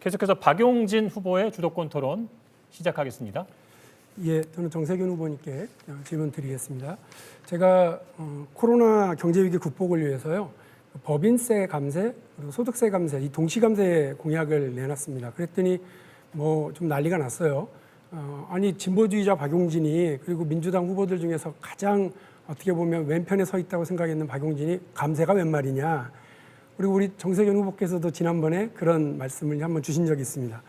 계속해서 박용진 후보의 주도권 토론 시작하겠습니다. 예, 저는 정세균 후보님께 질문 드리겠습니다. 제가 코로나 경제위기 극복을 위해서요, 법인세 감세, 그리고 소득세 감세, 이 동시감세 공약을 내놨습니다. 그랬더니 뭐 좀 난리가 났어요. 아니, 진보주의자 박용진이, 그리고 민주당 후보들 중에서 가장 어떻게 보면 왼편에 서 있다고 생각했는 박용진이 감세가 웬 말이냐. 그리고 우리 정세균 후보께서도 지난번에 그런 말씀을 한번 주신 적이 있습니다.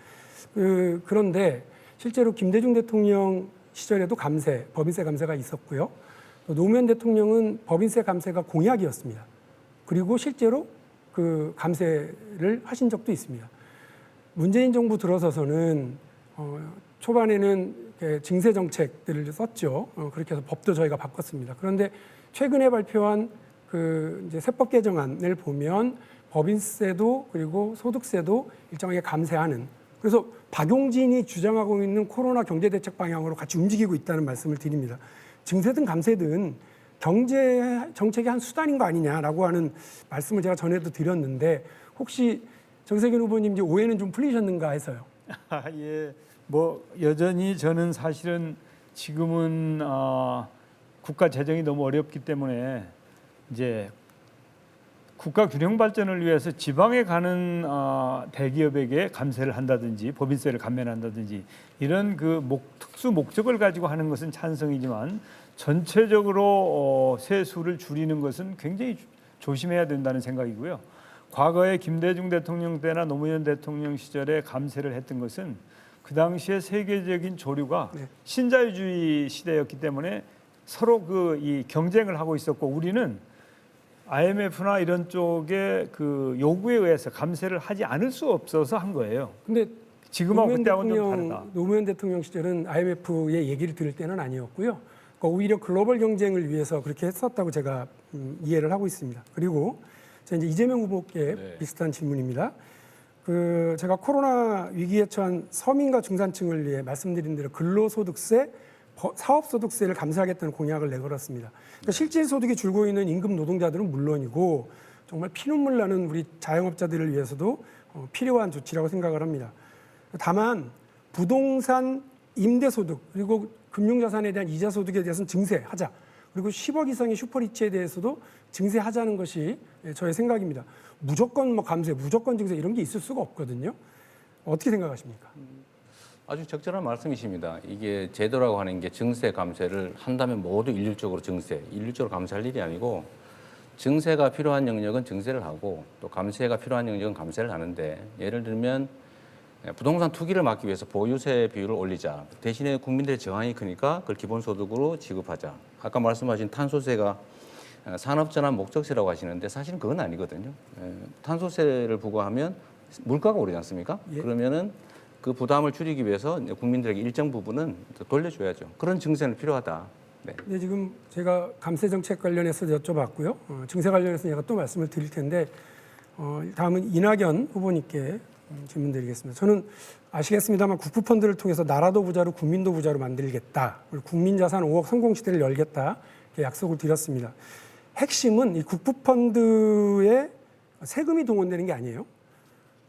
그런데 실제로 김대중 대통령 시절에도 감세, 법인세 감세가 있었고요. 또 노무현 대통령은 법인세 감세가 공약이었습니다. 그리고 실제로 그 감세를 하신 적도 있습니다. 문재인 정부 들어서서는 초반에는 증세 정책들을 썼죠. 그렇게 해서 법도 저희가 바꿨습니다. 그런데 최근에 발표한 그 이제 세법 개정안을 보면 법인세도 그리고 소득세도 일정하게 감세하는, 그래서 박용진이 주장하고 있는 코로나 경제 대책 방향으로 같이 움직이고 있다는 말씀을 드립니다. 증세든 감세든 경제 정책의 한 수단인 거 아니냐라고 하는 말씀을 제가 전에도 드렸는데, 혹시 정세균 후보님 이제 오해는 좀 풀리셨는가 해서요. 예, 뭐 여전히 저는 사실은 지금은 국가 재정이 너무 어렵기 때문에 이제 국가 균형 발전을 위해서 지방에 가는 대기업에게 감세를 한다든지 법인세를 감면한다든지 이런 그 특수 목적을 가지고 하는 것은 찬성이지만 전체적으로 세수를 줄이는 것은 굉장히 조심해야 된다는 생각이고요. 과거에 김대중 대통령 때나 노무현 대통령 시절에 감세를 했던 것은 그 당시에 세계적인 조류가 신자유주의 시대였기 때문에 서로 이 경쟁을 하고 있었고, 우리는 IMF나 이런 쪽의 그 요구에 의해서 감세를 하지 않을 수 없어서 한 거예요. 근데 지금하고 그때하고는 좀 다르다. 노무현 대통령 시절은 IMF의 얘기를 들을 때는 아니었고요. 그러니까 오히려 글로벌 경쟁을 위해서 그렇게 했었다고 제가 이해를 하고 있습니다. 그리고 이제 이재명 후보께 비슷한 질문입니다. 제가 코로나 위기에 처한 서민과 중산층을 위해 말씀드린 대로 근로소득세, 사업소득세를 감세하겠다는 공약을 내걸었습니다. 그러니까 실질 소득이 줄고 있는 임금 노동자들은 물론이고 정말 피눈물 나는 우리 자영업자들을 위해서도 필요한 조치라고 생각을 합니다. 다만 부동산 임대소득 그리고 금융자산에 대한 이자소득에 대해서는 증세하자. 그리고 10억 이상의 슈퍼리치에 대해서도 증세하자는 것이 저의 생각입니다. 무조건 뭐 감세, 무조건 증세 이런 게 있을 수가 없거든요. 어떻게 생각하십니까? 아주 적절한 말씀이십니다. 이게 제도라고 하는 게 증세 감세를 한다면 모두 일률적으로 감세할 일이 아니고, 증세가 필요한 영역은 증세를 하고 또 감세가 필요한 영역은 감세를 하는데, 예를 들면 부동산 투기를 막기 위해서 보유세 비율을 올리자. 대신에 국민들의 저항이 크니까 그걸 기본소득으로 지급하자. 아까 말씀하신 탄소세가 산업전환 목적세라고 하시는데 사실은 그건 아니거든요. 탄소세를 부과하면 물가가 오르지 않습니까? 예. 그러면은 그 부담을 줄이기 위해서 국민들에게 일정 부분은 돌려줘야죠. 그런 증세는 필요하다. 네. 네, 지금 제가 감세 정책 관련해서 여쭤봤고요. 증세 관련해서 제가 또 말씀을 드릴 텐데, 다음은 이낙연 후보님께 질문드리겠습니다. 저는 아시겠습니다만 국부펀드를 통해서 나라도 부자로 국민도 부자로 만들겠다. 그리고 국민자산 5억 성공시대를 열겠다. 이렇게 약속을 드렸습니다. 핵심은 이 국부펀드에 세금이 동원되는 게 아니에요.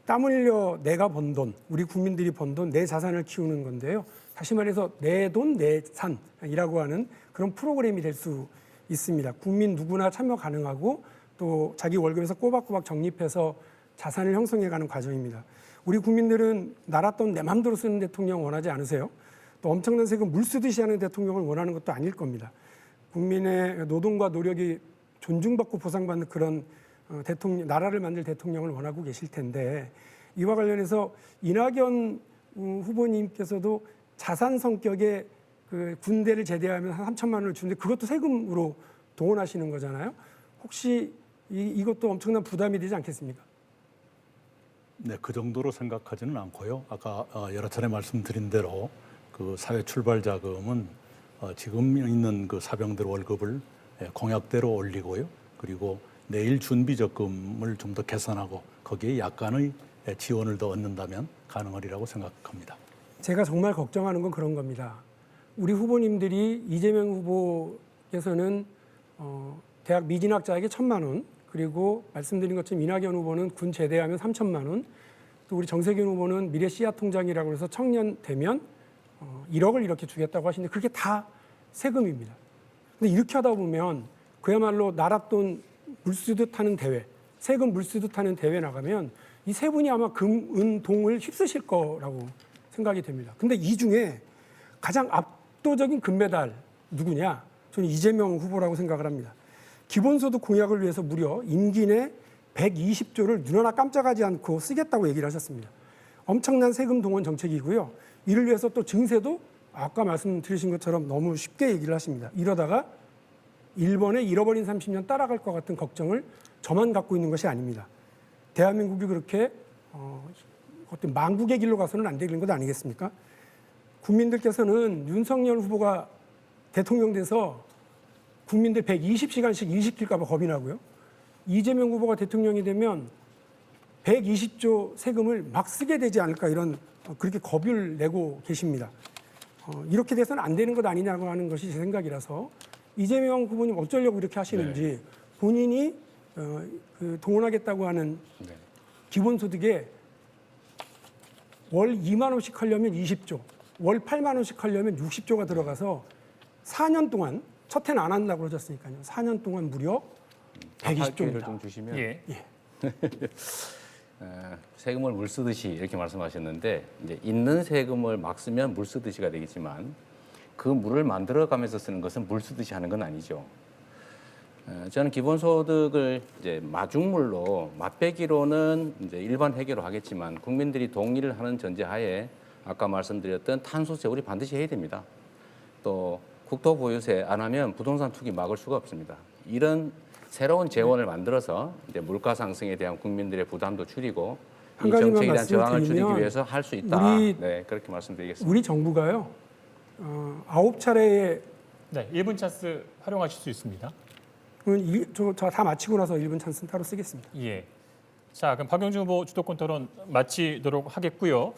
땀 흘려 내가 번 돈, 우리 국민들이 번 돈, 내 자산을 키우는 건데요. 다시 말해서 내 돈, 내 산이라고 하는 그런 프로그램이 될 수 있습니다. 국민 누구나 참여 가능하고 또 자기 월급에서 꼬박꼬박 적립해서 자산을 형성해가는 과정입니다. 우리 국민들은 나라 돈 내 맘대로 쓰는 대통령 원하지 않으세요? 또 엄청난 세금 물 쓰듯이 하는 대통령을 원하는 것도 아닐 겁니다. 국민의 노동과 노력이 존중받고 보상받는 그런 대통령, 나라를 만들 대통령을 원하고 계실 텐데, 이와 관련해서 이낙연 후보님께서도 자산 성격의 그 군대를 제대하면 한 3천만 원을 주는데 그것도 세금으로 동원하시는 거잖아요. 혹시 이것도 엄청난 부담이 되지 않겠습니까? 네, 그 정도로 생각하지는 않고요. 아까 여러 차례 말씀드린 대로 그 사회 출발 자금은 지금 있는 그 사병들 월급을 공약대로 올리고요. 그리고 내일 준비 적금을 좀 더 개선하고 거기에 약간의 지원을 더 얻는다면 가능하리라고 생각합니다. 제가 정말 걱정하는 건 그런 겁니다. 우리 후보님들이 이재명 후보께서는 대학 미진학자에게 1,000만 원, 그리고 말씀드린 것처럼 이낙연 후보는 군 제대하면 3천만 원, 또 우리 정세균 후보는 미래 씨앗 통장이라고 해서 청년 되면 1억을 이렇게 주겠다고 하시는데 그게 다 세금입니다. 근데 이렇게 하다 보면 그야말로 나랏돈 물쓰듯 하는 대회, 세금 물쓰듯 하는 대회 나가면 이 세 분이 아마 금, 은, 동을 휩쓰실 거라고 생각이 됩니다. 근데 이 중에 가장 압도적인 금메달 누구냐? 저는 이재명 후보라고 생각을 합니다. 기본소득 공약을 위해서 무려 임기 내 120조를 눈 하나 깜짝하지 않고 쓰겠다고 얘기를 하셨습니다. 엄청난 세금 동원 정책이고요. 이를 위해서 또 증세도 아까 말씀드리신 것처럼 너무 쉽게 얘기를 하십니다. 이러다가 일본의 잃어버린 30년 따라갈 것 같은 걱정을 저만 갖고 있는 것이 아닙니다. 대한민국이 그렇게 어떤 망국의 길로 가서는 안 되는 것 아니겠습니까? 국민들께서는 윤석열 후보가 대통령 돼서 국민들 120시간씩 일시킬까 봐 겁이 나고요. 이재명 후보가 대통령이 되면 120조 세금을 막 쓰게 되지 않을까 이런 그렇게 겁을 내고 계십니다. 이렇게 돼서는 안 되는 것 아니냐고 하는 것이 제 생각이라서 이재명 후보님 어쩌려고 이렇게 하시는지 본인이 그 동원하겠다고 하는 기본소득에 월 2만 원씩 하려면 20조, 월 8만 원씩 하려면 60조가 들어가서 4년 동안 첫 해는 안 한다고 그러셨으니까요. 4년 동안 무려 기회를 120조입니다. 좀 주시면 예. 세금을 물 쓰듯이 이렇게 말씀하셨는데 이제 있는 세금을 막 쓰면 물 쓰듯이가 되겠지만 그 물을 만들어가면서 쓰는 것은 물 쓰듯이 하는 건 아니죠. 저는 기본소득을 이제 마중물로 맛배기로는 이제 일반 회계로 하겠지만 국민들이 동의를 하는 전제하에 아까 말씀드렸던 탄소세 우리 반드시 해야 됩니다. 또 국토보유세 안 하면 부동산 투기 막을 수가 없습니다. 이런 새로운 재원을 만들어서 이제 물가 상승에 대한 국민들의 부담도 줄이고 한 이 가지만 정책에 대한 저항을 줄이기 말씀을 위해서 할 수 있다. 우리- 네, 그렇게 말씀드리겠습니다. 우리 정부가요. 9차례의 네, 1분 찬스 활용하실 수 있습니다. 저 다 마치고 나서 1분 찬스는 따로 쓰겠습니다. 예. 자, 그럼 박영준 후보 주도권 토론 마치도록 하겠고요.